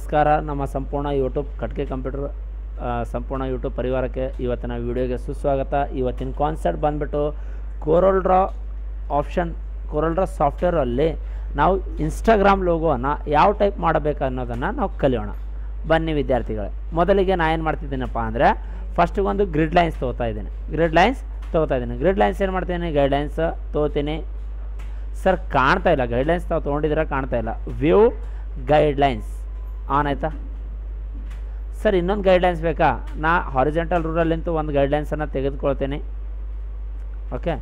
ನಮಸ್ಕಾರ. ನಮ್ಮ ಸಂಪೂರ್ಣ ಯೂಟ್ಯೂಬ್ ಕಟ್ಗೆ ಕಂಪ್ಯೂಟರ್ ಸಂಪೂರ್ಣ ಯೂಟ್ಯೂಬ್ ಪರಿವಾರಕ್ಕೆ ಇವತ್ತಿನ ವಿಡಿಯೋಗೆ ಸುಸ್ವಾಗತ. ಇವತ್ತಿನ ಕಾನ್ಸೆಪ್ಟ್ ಬಂದ್ಬಿಟ್ಟು Corel Draw option, Corel Draw ಸಾಫ್ಟ್ವೇರಲ್ಲಿ ನಾವು ಇನ್ಸ್ಟಾಗ್ರಾಮ್ ಲೋಗೋವನ್ನು ಯಾವ ಟೈಪ್ ಮಾಡಬೇಕು ಅನ್ನೋದನ್ನು ನಾವು ಕಲಿಯೋಣ. ಬನ್ನಿ ವಿದ್ಯಾರ್ಥಿಗಳೇ, ಮೊದಲಿಗೆ ನಾನು ಏನು ಮಾಡ್ತಿದ್ದೀನಪ್ಪ ಅಂದರೆ ಫಸ್ಟಿಗೆ ಒಂದು ಗ್ರಿಡ್ ಲೈನ್ಸ್ ತೊಗೋತಾ ಇದ್ದೀನಿ. ಗ್ರಿಡ್ ಲೈನ್ಸ್ ಏನು ಮಾಡ್ತೀನಿ, ಗೈಡ್ಲೈನ್ಸ್ ತೊಗೋತೀನಿ. ಸರ್ ಕಾಣ್ತಾ ಇಲ್ಲ, ಗೈಡ್ಲೈನ್ಸ್ ತಾವು ತೊಗೊಂಡಿದ್ರೆ ಕಾಣ್ತಾ ಇಲ್ಲ. ವ್ಯೂ ಗೈಡ್ಲೈನ್ಸ್ ಆನ್ ಆಯಿತಾ ಸರ್? ಇನ್ನೊಂದು ಗೈಡ್ಲೈನ್ಸ್ ಬೇಕಾ? ನಾ ಹಾರಿಜೆಂಟಲ್ ರೂಲಲ್ಲಿಂತೂ ಒಂದು ಗೈಡ್ಲೈನ್ಸನ್ನು ತೆಗೆದುಕೊಳ್ತೀನಿ. ಓಕೆ,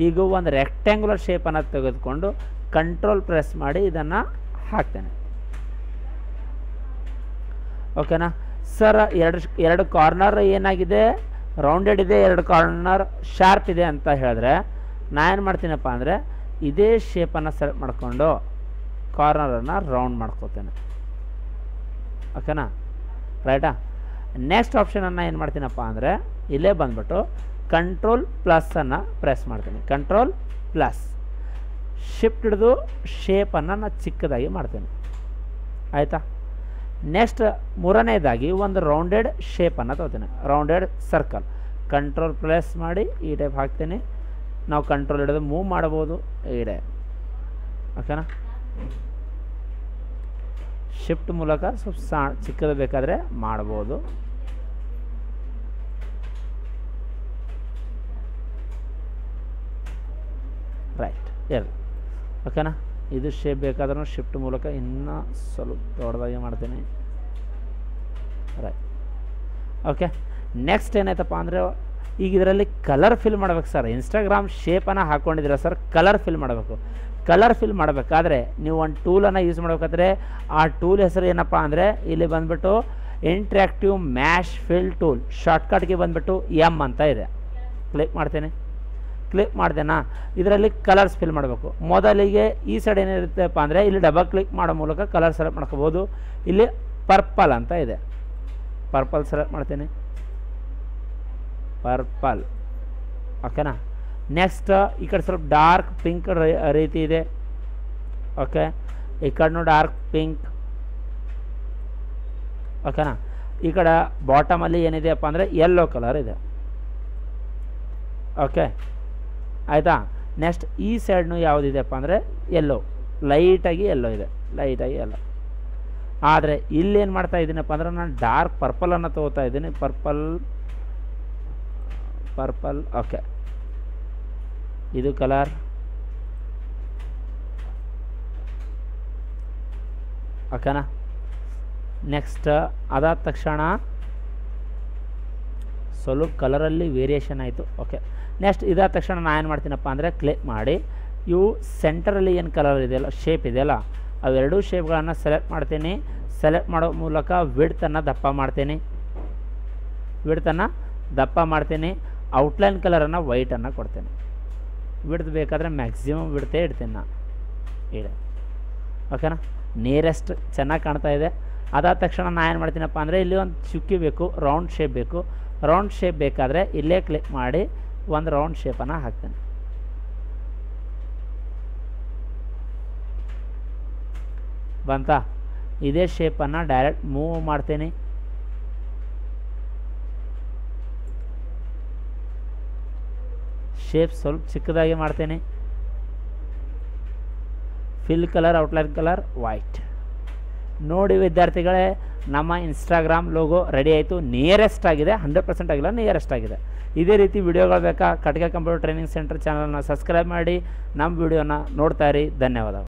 ಈಗ ಒಂದು ರೆಕ್ಟ್ಯಾಂಗುಲರ್ ಶೇಪನ್ನು ತೆಗೆದುಕೊಂಡು ಕಂಟ್ರೋಲ್ ಪ್ರೆಸ್ ಮಾಡಿ ಇದನ್ನು ಹಾಕ್ತೇನೆ. ಓಕೆನಾ ಸರ್? ಎರಡು ಕಾರ್ನರ್ ಏನಾಗಿದೆ, ರೌಂಡೆಡ್ ಇದೆ, ಎರಡು ಕಾರ್ನರ್ ಶಾರ್ಪ್ ಇದೆ ಅಂತ ಹೇಳಿದ್ರೆ ನಾ ಏನು ಮಾಡ್ತೀನಪ್ಪ ಅಂದರೆ ಇದೇ ಶೇಪನ್ನು ಸೆಲೆಕ್ಟ್ ಮಾಡಿಕೊಂಡು ಕಾರ್ನರನ್ನು ರೌಂಡ್ ಮಾಡ್ಕೋತೇನೆ. ಓಕೆನಾ, ರೈಟಾ? ನೆಕ್ಸ್ಟ್ ಆಪ್ಷನನ್ನು ಏನು ಮಾಡ್ತೀನಪ್ಪ ಅಂದರೆ ಇಲ್ಲೇ ಬಂದ್ಬಿಟ್ಟು ಕಂಟ್ರೋಲ್ ಪ್ಲಸ್ಸನ್ನು ಪ್ರೆಸ್ ಮಾಡ್ತೀನಿ. ಕಂಟ್ರೋಲ್ ಪ್ಲಸ್ ಶಿಫ್ಟ್ ಹಿಡಿದು ಶೇಪನ್ನು ನಾನು ಚಿಕ್ಕದಾಗಿ ಮಾಡ್ತೇನೆ. ಆಯಿತಾ? ನೆಕ್ಸ್ಟ್ ಮೂರನೇದಾಗಿ ಒಂದು ರೌಂಡೆಡ್ ಶೇಪನ್ನು ತೊಗೋತೀನಿ, ರೌಂಡೆಡ್ ಸರ್ಕಲ್. ಕಂಟ್ರೋಲ್ ಪ್ಲಸ್ ಮಾಡಿ ಈ ಟೈಪ್ ಹಾಕ್ತೀನಿ. ನಾವು ಕಂಟ್ರೋಲ್ ಹಿಡಿದು ಮೂವ್ ಮಾಡ್ಬೋದು ಈ ಟೈಪ್. ಓಕೆನಾ? ಶಿಫ್ಟ್ ಮೂಲಕ ಸ್ವಲ್ಪ ಚಿಕ್ಕದು ಬೇಕಾದರೆ ಮಾಡ್ಬೋದು. ರೈಟ್, ಓಕೆನಾ? ಇದು ಶೇಪ್ ಬೇಕಾದ್ರೂ ಶಿಫ್ಟ್ ಮೂಲಕ ಇನ್ನೂ ಸ್ವಲ್ಪ ದೊಡ್ಡದಾಗಿ ಮಾಡ್ತೀನಿ. Right, okay. ನೆಕ್ಸ್ಟ್ ಏನಾಯ್ತಪ್ಪ ಅಂದರೆ ಈಗ ಇದರಲ್ಲಿ ಕಲರ್ ಫಿಲ್ ಮಾಡ್ಬೇಕು ಸರ್. ಇನ್ಸ್ಟಾಗ್ರಾಮ್ ಶೇಪನ್ನು ಹಾಕ್ಕೊಂಡಿದ್ದೀರ ಸರ್, ಕಲರ್ ಫಿಲ್ ಮಾಡಬೇಕು. ಕಲರ್ ಫಿಲ್ ಮಾಡಬೇಕಾದ್ರೆ ನೀವು ಒಂದು ಟೂಲನ್ನು ಯೂಸ್ ಮಾಡಬೇಕಾದ್ರೆ ಆ ಟೂಲ್ ಹೆಸರು ಏನಪ್ಪ ಅಂದರೆ ಇಲ್ಲಿ ಬಂದುಬಿಟ್ಟು ಇಂಟ್ರ್ಯಾಕ್ಟಿವ್ ಮ್ಯಾಶ್ ಫಿಲ್ ಟೂಲ್. ಶಾರ್ಟ್ಕಟ್ಗೆ ಬಂದುಬಿಟ್ಟು ಎಮ್ ಅಂತ ಇದೆ. ಕ್ಲಿಕ್ ಮಾಡ್ತೇನೆ. ಕ್ಲಿಕ್ ಮಾಡ್ದೇನಾ? ಇದರಲ್ಲಿ ಕಲರ್ಸ್ ಫಿಲ್ ಮಾಡಬೇಕು. ಮೊದಲಿಗೆ ಈ ಸೈಡ್ ಏನಿರುತ್ತಪ್ಪ ಅಂದರೆ ಇಲ್ಲಿ ಡಬಲ್ ಕ್ಲಿಕ್ ಮಾಡೋ ಮೂಲಕ ಕಲರ್ ಸೆಲೆಕ್ಟ್ ಮಾಡ್ಕೋಬೋದು. ಇಲ್ಲಿ ಪರ್ಪಲ್ ಅಂತ ಇದೆ, ಪರ್ಪಲ್ ಸೆಲೆಕ್ಟ್ ಮಾಡ್ತೀನಿ. ಪರ್ಪಲ್, ಓಕೆನಾ? ನೆಕ್ಸ್ಟ್ ಈ ಕಡೆ ಸ್ವಲ್ಪ ಡಾರ್ಕ್ ಪಿಂಕ್ ರೀತಿ ಇದೆ. ಓಕೆ, ಈ ಕಡೆನೂ ಡಾರ್ಕ್ ಪಿಂಕ್. ಓಕೆನಾ? ಈ ಕಡೆ ಬಾಟಮಲ್ಲಿ ಏನಿದೆಯಪ್ಪ ಅಂದರೆ ಯೆಲ್ಲೋ ಕಲರ್ ಇದೆ. ಓಕೆ, ಆಯಿತಾ? ನೆಕ್ಸ್ಟ್ ಈ ಸೈಡ್ನು ಯಾವುದಿದೆಯಪ್ಪ ಅಂದರೆ ಯೆಲ್ಲೋ, ಲೈಟಾಗಿ ಯೆಲ್ಲೋ ಇದೆ, ಲೈಟಾಗಿ ಯೆಲ್ಲೋ. ಆದರೆ ಇಲ್ಲೇನು ಮಾಡ್ತಾ ಇದ್ದೀನಪ್ಪ ಅಂದರೆ ನಾನು ಡಾರ್ಕ್ ಪರ್ಪಲನ್ನು ತೊಗೋತಾ ಇದ್ದೀನಿ. Purple, okay. ಇದು ಕಲರ್. ಓಕೆನಾ? ನೆಕ್ಸ್ಟ್ ಅದಾದ ತಕ್ಷಣ ಸ್ವಲ್ಪ ಕಲರಲ್ಲಿ ವೇರಿಯೇಷನ್ ಆಯಿತು. ಓಕೆ, ನೆಕ್ಸ್ಟ್ ಇದಾದ ತಕ್ಷಣ ನಾನು ಏನು ಮಾಡ್ತೀನಪ್ಪ ಅಂದರೆ ಕ್ಲಿಕ್ ಮಾಡಿ ಇವು ಸೆಂಟರಲ್ಲಿ ಏನು ಕಲರ್ ಇದೆಯಲ್ಲ, ಶೇಪ್ ಇದೆಯಲ್ಲ, ಅವೆರಡೂ ಶೇಪ್ಗಳನ್ನು ಸೆಲೆಕ್ಟ್ ಮಾಡ್ತೀನಿ. ಸೆಲೆಕ್ಟ್ ಮಾಡೋ ಮೂಲಕ ವಿಡ್ತನ್ನು ದಪ್ಪ ಮಾಡ್ತೀನಿ. ಔಟ್ಲೈನ್ ಕಲರನ್ನು ವೈಟನ್ನು ಕೊಡ್ತೇನೆ. ವಿಡ್ತ್ ಬೇಕಾದರೆ ಮ್ಯಾಕ್ಸಿಮಮ್ ವಿಡ್ತೇ ಇಡ್ತೀನಿ ನಾನು. ಓಕೆನಾ? ನಿಯರೆಸ್ಟ್ ಚೆನ್ನಾಗಿ ಕಾಣ್ತಾ ಇದೆ. ಅದಾದ ತಕ್ಷಣ ನಾನು ಏನು ಮಾಡ್ತೀನಪ್ಪ ಅಂದರೆ ಇಲ್ಲಿ ಒಂದು ಚುಕ್ಕಿ ಬೇಕು, ರೌಂಡ್ ಶೇಪ್ ಬೇಕು. ರೌಂಡ್ ಶೇಪ್ ಬೇಕಾದರೆ ಇಲ್ಲೇ ಕ್ಲಿಕ್ ಮಾಡಿ ಒಂದು ರೌಂಡ್ ಶೇಪನ್ನು ಹಾಕ್ತೇನೆ. ಬಂತಾ? ಇದೇ ಶೇಪನ್ನು ಡೈರೆಕ್ಟ್ ಮೂವ್ ಮಾಡ್ತೀನಿ. ಶೇಪ್ ಸ್ವಲ್ಪ ಚಿಕ್ಕದಾಗಿ ಮಾಡ್ತೇನೆ. Fill colour, outline colour white. ನೋಡಿ ವಿದ್ಯಾರ್ಥಿಗಳೇ, ನಮ್ಮ ಇನ್ಸ್ಟಾಗ್ರಾಮ್ ಲೋಗೋ ರೆಡಿ ಆಯಿತು. ನಿಯರೆಸ್ಟ್ ಆಗಿದೆ, 100% ಆಗಿಲ್ಲ, ನಿಯರೆಸ್ಟ್ ಆಗಿದೆ. ಇದೇ ರೀತಿ ವಿಡಿಯೋಗಳು ಬೇಕಾ? ಕಟ್ಗೆ ಕಂಪ್ಯೂಟರ್ ಟ್ರೈನಿಂಗ್ ಸೆಂಟರ್ ಚಾನಲ್ನ ಸಬ್ಸ್ಕ್ರೈಬ್ ಮಾಡಿ ನಮ್ಮ ವಿಡಿಯೋನ ನೋಡ್ತಾ ಇರಿ. ಧನ್ಯವಾದಗಳು.